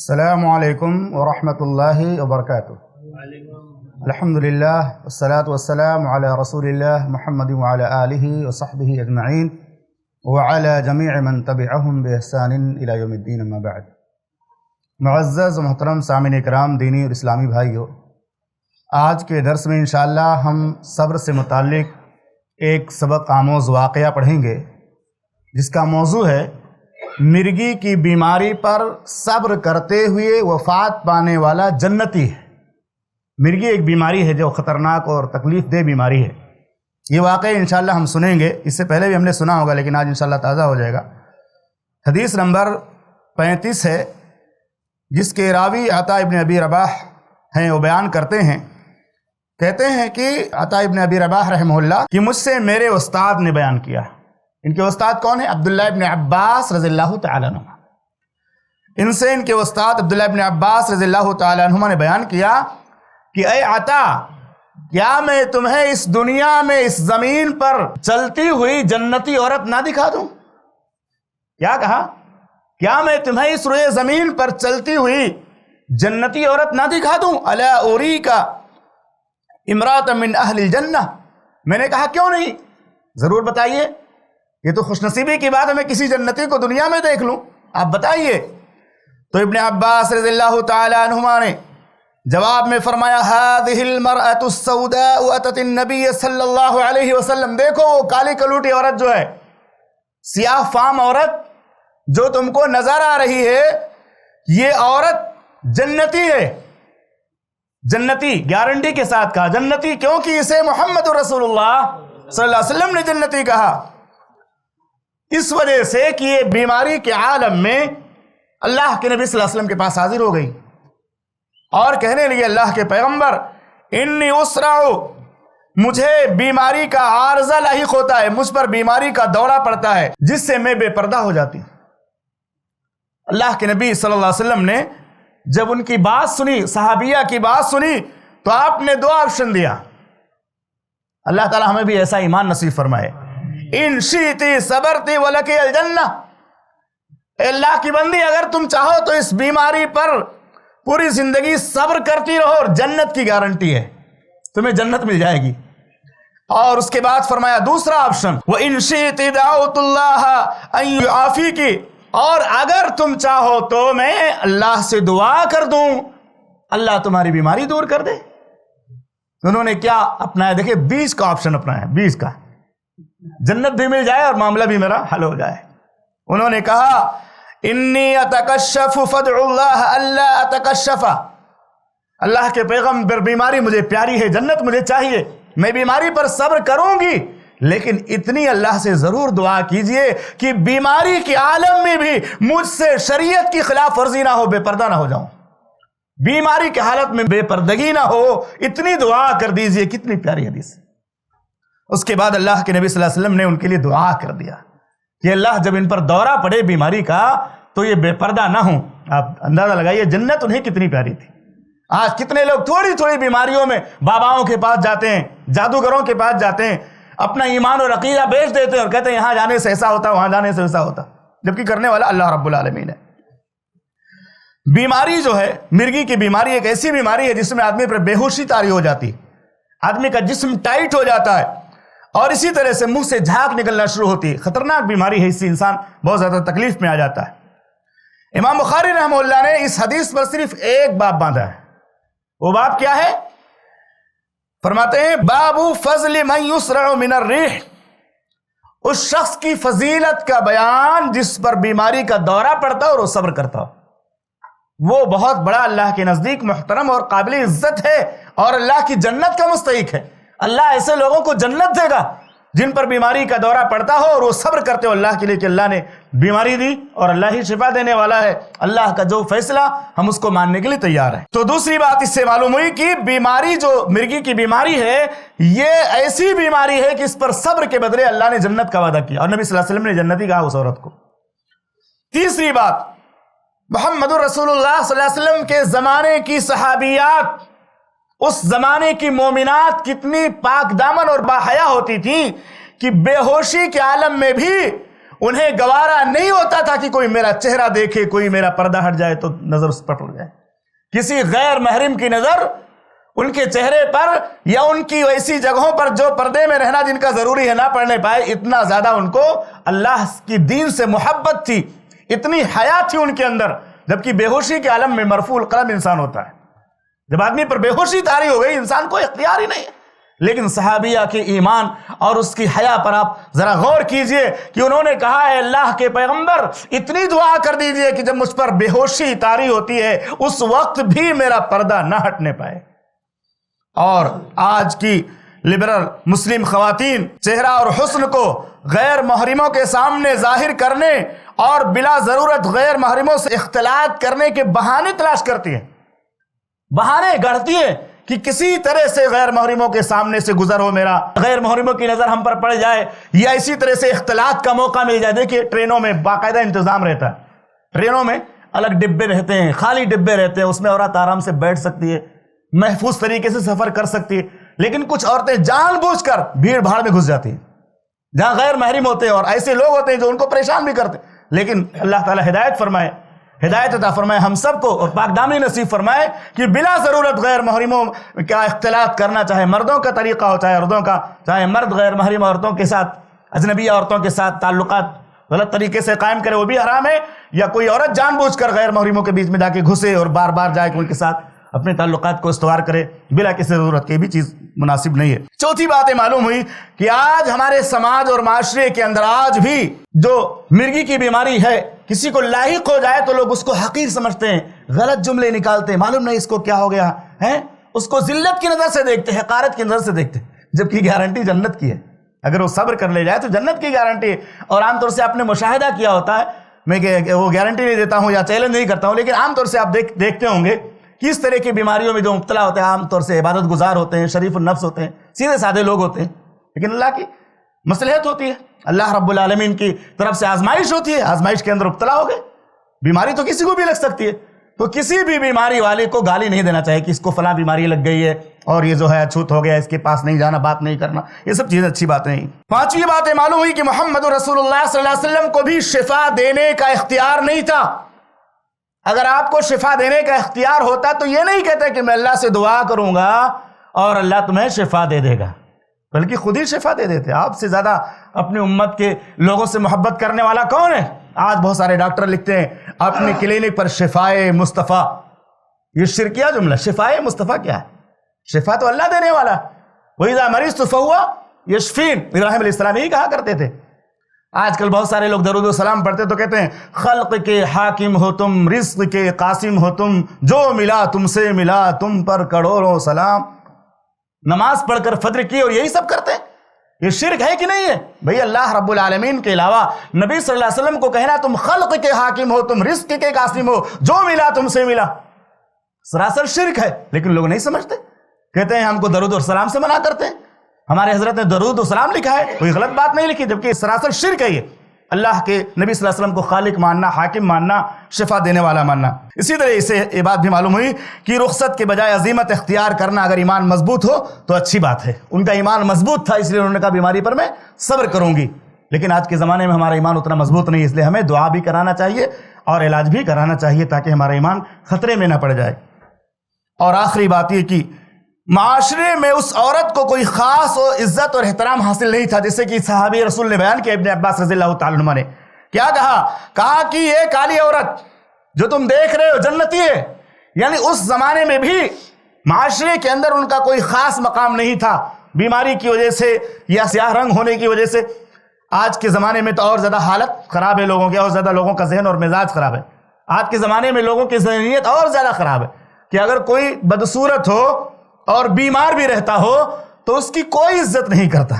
السلام علیکم ورحمۃ اللہ وبرکاتہ۔ الحمدللہ والصلاة والسلام علی رسول اللہ محمد وعلی آلہ وصحبہ اجمعین وعلی جمیع من تبعہم بإحسان الی یوم الدین، اما بعد۔ معزز و محترم سامعین اکرام، دینی اور اسلامی بھائیو، آج کے درس میں انشاءاللہ ہم صبر سے متعلق ایک سبق آموز واقعہ پڑھیں گے، جس کا موضوع ہے مرگی کی بیماری پر صبر کرتے ہوئے وفات پانے والا جنتی ہے۔ مرگی ایک بیماری ہے جو خطرناک اور تکلیف دہ بیماری ہے۔ یہ واقعہ انشاءاللہ ہم سنیں گے، اس سے پہلے بھی ہم نے سنا ہوگا لیکن آج انشاءاللہ تازہ ہو جائے گا۔ حدیث نمبر 35 ہے، جس کے راوی عطا ابن ابی رباح ہیں۔ وہ بیان کرتے ہیں، کہتے ہیں کہ عطا ابن ابی رباح رحمہ اللہ کہ مجھ سے میرے استاد نے بیان کیا۔ ان کے استاد کون ہیں؟ عبداللہ ابن عباس رضی اللہ تعالیٰ عنہ۔ ان سے ان کے استاد عبداللہ ابن عباس رضی اللہ تعالیٰ عنہ نے بیان کیا کہ اے عطا، کیا میں تمہیں اس دنیا میں اس زمین پر چلتی ہوئی جنتی عورت نہ دکھا دوں؟ کیا کہا؟ کیا میں تمہیں اس روئے زمین پر چلتی ہوئی جنتی عورت نہ دکھا دوں؟ الا اریک امرأۃ من اہل الجنہ۔ میں نے کہا کیوں نہیں، ضرور بتائیے، یہ تو خوش نصیبی کی بات ہے، میں کسی جنتی کو دنیا میں دیکھ لوں، آپ بتائیے۔ تو ابن عباس رضی اللہ تعالی عنہما نے جواب میں فرمایا، هذه المرأة السوداء اتت النبی صلی اللہ علیہ وسلم۔ دیکھو وہ کالی کلوٹی عورت جو ہے، سیاہ فام عورت جو تم کو نظر آ رہی ہے، یہ عورت جنتی ہے۔ جنتی گارنٹی کے ساتھ کہا جنتی، کیونکہ اسے محمد رسول اللہ صلی اللہ علیہ وسلم نے جنتی کہا، اس وجہ سے کہ یہ بیماری کے عالم میں اللہ کے نبی صلی اللہ علیہ وسلم کے پاس حاضر ہو گئی اور کہنے لگی، اللہ کے پیغمبر، انی اسرع، مجھے بیماری کا عارضہ لاحق ہوتا ہے، مجھ پر بیماری کا دورہ پڑتا ہے جس سے میں بے پردہ ہو جاتی ہوں۔ اللہ کے نبی صلی اللہ علیہ وسلم نے جب ان کی بات سنی، صحابیہ کی بات سنی، تو آپ نے دو آپشن دیا۔ اللہ تعالی ہمیں بھی ایسا ایمان نصیب فرمائے۔ ان شئتی صبرتی ولکی الجنہ، اے اللہ کی بندی، اگر تم چاہو تو اس بیماری پر پوری زندگی صبر کرتی رہو اور جنت کی گارنٹی ہے، تمہیں جنت مل جائے گی۔ اور اس کے بعد فرمایا دوسرا آپشن، وَإِن شِئْتِ دَعَوْتُ اللَّهَ أَن يُعَافِيكِ، اور اگر تم چاہو تو میں اللہ سے دعا کر دوں اللہ تمہاری بیماری دور کر دے۔ انہوں نے کیا اپنایا؟ دیکھیں 20 کا آپشن اپنایا، 20 کا، جنت بھی مل جائے اور معاملہ بھی میرا حل ہو جائے۔ انہوں نے کہا، انی اتکشف فادعوا اللہ الا اتکشف، اللہ کے پیغمبر، بیماری مجھے پیاری ہے، جنت مجھے چاہیے، میں بیماری پر صبر کروں گی، لیکن اتنی اللہ سے ضرور دعا کیجئے کہ بیماری کے عالم میں بھی مجھ سے شریعت کی خلاف ورزی نہ ہو، بے پردہ نہ ہو جاؤں، بیماری کی حالت میں بے پردگی نہ ہو، اتنی دعا کر دیجئے۔ کتنی پیاری حدیث۔ اس کے بعد اللہ کے نبی صلی اللہ علیہ وسلم نے ان کے لیے دعا کر دیا کہ اللہ جب ان پر دورہ پڑے بیماری کا تو یہ بے پردہ نہ ہوں۔ آپ اندازہ لگائیے جنت انہیں کتنی پیاری تھی۔ آج کتنے لوگ تھوڑی تھوڑی بیماریوں میں باباؤں کے پاس جاتے ہیں، جادوگروں کے پاس جاتے ہیں، اپنا ایمان اور عقیدہ بیچ دیتے ہیں اور کہتے ہیں یہاں جانے سے ایسا ہوتا، وہاں جانے سے ایسا ہوتا، جبکہ کرنے والا اللہ رب العالمین ہے۔ بیماری جو ہے، مرگی کی بیماری ایک ایسی بیماری ہے جس میں آدمی پر بے ہوشی طاری ہو جاتی، آدمی کا جسم ٹائٹ ہو جاتا ہے اور اسی طرح سے منہ سے جھاگ نکلنا شروع ہوتی ہے۔ خطرناک بیماری ہے، اس سے انسان بہت زیادہ تکلیف میں آ جاتا ہے۔ امام بخاری رحمہ اللہ نے اس حدیث پر صرف ایک باب باندھا ہے۔ وہ باب کیا ہے؟ فرماتے ہیں، باب فضل من یسرع من الریح، اس شخص کی فضیلت کا بیان جس پر بیماری کا دورہ پڑتا اور وہ صبر کرتا ہو، وہ بہت بڑا اللہ کے نزدیک محترم اور قابل عزت ہے اور اللہ کی جنت کا مستحق ہے۔ اللہ ایسے لوگوں کو جنت دے گا جن پر بیماری کا دورہ پڑتا ہو اور وہ صبر کرتے ہو اللہ کے لیے کہ اللہ نے بیماری دی اور اللہ ہی شفا دینے والا ہے، اللہ کا جو فیصلہ ہم اس کو ماننے کے لیے تیار ہیں۔ تو دوسری بات اس سے معلوم ہوئی کہ بیماری جو مرگی کی بیماری ہے، یہ ایسی بیماری ہے کہ اس پر صبر کے بدلے اللہ نے جنت کا وعدہ کیا اور نبی صلی اللہ علیہ وسلم نے جنتی کہا اس عورت کو۔ تیسری بات، محمد رسول اللہ صلی اللہ علیہ وسلم کے زمانے کی صحابیات، اس زمانے کی مومنات کتنی پاک دامن اور باحیا ہوتی تھیں کہ بے ہوشی کے عالم میں بھی انہیں گوارا نہیں ہوتا تھا کہ کوئی میرا چہرہ دیکھے، کوئی میرا پردہ ہٹ جائے تو نظر اس پر ٹوٹ جائے، کسی غیر محرم کی نظر ان کے چہرے پر یا ان کی ویسی جگہوں پر جو پردے میں رہنا جن کا ضروری ہے نہ پڑنے پائے۔ اتنا زیادہ ان کو اللہ کی دین سے محبت تھی، اتنی حیا تھی ان کے اندر، جبکہ بے ہوشی کے عالم میں مرفوع القلم انسان ہوتا ہے۔ جب آدمی پر بے ہوشی طاری ہو گئی، انسان کو اختیار ہی نہیں ہے۔ لیکن صحابیہ کے ایمان اور اس کی حیا پر آپ ذرا غور کیجئے کہ انہوں نے کہا ہے اللہ کے پیغمبر اتنی دعا کر دیجئے کہ جب مجھ پر بے ہوشی طاری ہوتی ہے اس وقت بھی میرا پردہ نہ ہٹنے پائے۔ اور آج کی لبرل مسلم خواتین چہرہ اور حسن کو غیر محرموں کے سامنے ظاہر کرنے اور بلا ضرورت غیر محرموں سے اختلاط کرنے کے بہانے تلاش کرتی ہیں، بہانے گڑھتی ہیں کہ کسی طرح سے غیر محرموں کے سامنے سے گزر ہو، میرا غیر محرموں کی نظر ہم پر پڑ جائے یا اسی طرح سے اختلاط کا موقع مل جائے۔ دیکھیے ٹرینوں میں باقاعدہ انتظام رہتا ہے، ٹرینوں میں الگ ڈبے رہتے ہیں، خالی ڈبے رہتے ہیں، اس میں عورت آرام سے بیٹھ سکتی ہے، محفوظ طریقے سے سفر کر سکتی ہے۔ لیکن کچھ عورتیں جان بوجھ کر بھیڑ بھاڑ میں گھس جاتی ہیں جہاں غیر محرم ہوتے ہیں، اور ایسے لوگ ہوتے ہیں جو ان کو پریشان بھی کرتے ہیں۔ لیکن اللہ تعالیٰ ہدایت فرمائے، ہدایت عطا فرمائے ہم سب کو، اور پاک دامنی نصیب فرمائے کہ بلا ضرورت غیر محرموں کا اختلاط کرنا، چاہے مردوں کا طریقہ ہو چاہے عورتوں کا، چاہے مرد غیر محرم عورتوں کے ساتھ، اجنبی عورتوں کے ساتھ تعلقات غلط طریقے سے قائم کرے وہ بھی حرام ہے، یا کوئی عورت جان بوجھ کر غیر محرموں کے بیچ میں جا کے گھسے اور بار بار جائے کہ ان کے ساتھ اپنے تعلقات کو استوار کرے بلا کسی ضرورت کے، بھی چیز مناسب نہیں ہے۔ چوتھی بات یہ معلوم ہوئی کہ آج ہمارے سماج اور معاشرے کے اندر آج بھی جو مرگی کی بیماری ہے، کسی کو لاحق ہو جائے تو لوگ اس کو حقیر سمجھتے ہیں، غلط جملے نکالتے ہیں، معلوم نہیں اس کو کیا ہو گیا ہے، اس کو ذلت کی نظر سے دیکھتے ہیں، حقارت کی نظر سے دیکھتے ہیں، جبکہ گارنٹی جنت کی ہے۔ اگر وہ صبر کر لے جائے تو جنت کی گارنٹی ہے۔ اور عام طور سے آپ نے مشاہدہ کیا ہوتا ہے، میں کہ وہ گارنٹی نہیں دیتا ہوں یا چیلنج نہیں کرتا ہوں، لیکن عام طور سے آپ دیکھتے ہوں گے کس طرح کی بیماریوں میں جو مبتلا ہوتے ہیں عام طور سے عبادت گزار ہوتے ہیں، شریف النفس ہوتے ہیں، سیدھے سادے لوگ ہوتے ہیں، لیکن اللہ کی مصلحت ہوتی ہے، اللہ رب العالمین کی طرف سے آزمائش ہوتی ہے، آزمائش کے اندر مبتلا ہو گئے۔ بیماری تو کسی کو بھی لگ سکتی ہے، تو کسی بھی بیماری والے کو گالی نہیں دینا چاہیے کہ اس کو فلاں بیماری لگ گئی ہے اور یہ جو ہے اچھوت ہو گیا، اس کے پاس نہیں جانا، بات نہیں کرنا، یہ سب چیزیں اچھی باتیں نہیں۔ پانچویں بات یہ معلوم ہوئی کہ محمد رسول اللہ صلی اللہ علیہ وسلم کو بھی شفا دینے کا اختیار نہیں تھا۔ اگر آپ کو شفا دینے کا اختیار ہوتا تو یہ نہیں کہتے کہ میں اللہ سے دعا کروں گا اور اللہ تمہیں شفا دے دے گا، بلکہ خود ہی شفا دے دیتے۔ آپ سے زیادہ اپنی امت کے لوگوں سے محبت کرنے والا کون ہے؟ آج بہت سارے ڈاکٹر لکھتے ہیں اپنی کلینک پر شفائے مصطفیٰ، یہ شرکیہ جملہ، شفائے مصطفیٰ کیا ہے؟ شفا تو اللہ دینے والا۔ وَإِذَا مَرِضْتُ فَهُوَ يَشْفِينِ، ابراہیم علیہ السلام یہی کہا کرتے تھے۔ آج کل بہت سارے لوگ درود و سلام پڑھتے تو کہتے ہیں خلق کے حاکم ہو تم، رزق کے قاسم ہو تم، جو ملا تم سے ملا، تم پر کروڑوں سلام۔ نماز پڑھ کر فجر کی اور یہی سب کرتے ہیں، یہ شرک ہے کہ نہیں ہے؟ بھئی اللہ رب العالمین کے علاوہ نبی صلی اللہ علیہ وسلم کو کہنا تم خلق کے حاکم ہو، تم رزق کے قاسم ہو، جو ملا تم سے ملا، سراسر شرک ہے، لیکن لوگ نہیں سمجھتے، کہتے ہیں ہم کو درود اور سلام سے منع کرتے ہیں۔ ہمارے حضرت نے درود و سلام لکھا ہے، کوئی غلط بات نہیں لکھی، جبکہ سراسر شرک ہے یہ، اللہ کے نبی صلی اللہ علیہ وسلم کو خالق ماننا، حاکم ماننا، شفا دینے والا ماننا۔ اسی طرح اسے یہ بات بھی معلوم ہوئی کہ رخصت کے بجائے عزیمت اختیار کرنا اگر ایمان مضبوط ہو تو اچھی بات ہے۔ ان کا ایمان مضبوط تھا، اس لیے انہوں نے کہا بیماری پر میں صبر کروں گی، لیکن آج کے زمانے میں ہمارا ایمان اتنا مضبوط نہیں، اس لیے ہمیں دعا بھی کرانا چاہیے اور علاج بھی کرانا چاہیے تاکہ ہمارا ایمان خطرے میں نہ پڑ جائے۔ اور آخری بات یہ کہ معاشرے میں اس عورت کو کوئی خاص و عزت اور احترام حاصل نہیں تھا، جیسے کہ صحابی رسول نے بیان کیا، ابن عباس رضی اللہ تعالیٰ عنہ نے کیا کہا کہ یہ کالی عورت جو تم دیکھ رہے ہو جنتی ہے، یعنی اس زمانے میں بھی معاشرے کے اندر ان کا کوئی خاص مقام نہیں تھا، بیماری کی وجہ سے یا سیاہ رنگ ہونے کی وجہ سے۔ آج کے زمانے میں تو اور زیادہ حالت خراب ہے لوگوں کی، اور زیادہ لوگوں کا ذہن اور مزاج خراب ہے۔ آج کے زمانے میں لوگوں کی ذہنیت اور زیادہ خراب ہے کہ اگر کوئی بدصورت ہو اور بیمار بھی رہتا ہو تو اس کی کوئی عزت نہیں کرتا،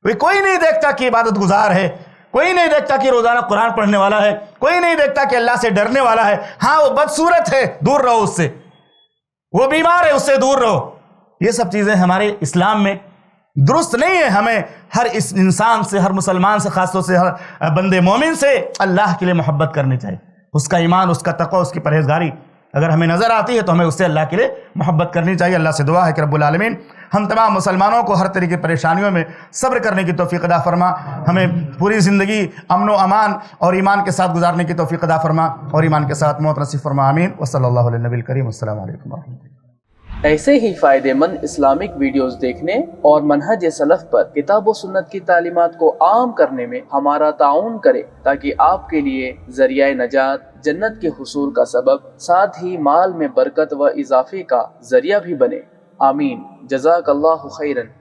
کوئی نہیں دیکھتا کہ عبادت گزار ہے، کوئی نہیں دیکھتا کہ روزانہ قرآن پڑھنے والا ہے، کوئی نہیں دیکھتا کہ اللہ سے ڈرنے والا ہے۔ ہاں وہ بدصورت ہے، دور رہو اس سے، وہ بیمار ہے، اس سے دور رہو۔ یہ سب چیزیں ہمارے اسلام میں درست نہیں ہے۔ ہمیں ہر اس انسان سے، ہر مسلمان سے، خاص طور سے ہر بندے مومن سے اللہ کے لیے محبت کرنی چاہیے، اس کا ایمان، اس کا تقوی، اس کی پرہیزگاری اگر ہمیں نظر آتی ہے تو ہمیں اس سے اللہ کے لیے محبت کرنی چاہیے۔ اللہ سے دعا ہے کہ رب العالمین ہم تمام مسلمانوں کو ہر طرح کی پریشانیوں میں صبر کرنے کی توفیق عطا فرما، ہمیں پوری زندگی امن و امان اور ایمان کے ساتھ گزارنے کی توفیق عطا فرما اور ایمان کے ساتھ موت نصیب فرما، آمین۔ وصلی اللہ علیہ نبی الکریم، السلام علیکم ورحمۃ اللہ۔ ایسے ہی فائدے مند اسلامک ویڈیوز دیکھنے اور منہج سلف پر کتاب و سنت کی تعلیمات کو عام کرنے میں ہمارا تعاون کرے، تاکہ آپ کے لیے ذریعہ نجات، جنت کے حصول کا سبب، ساتھ ہی مال میں برکت و اضافے کا ذریعہ بھی بنے، آمین۔ جزاک اللہ خیرن۔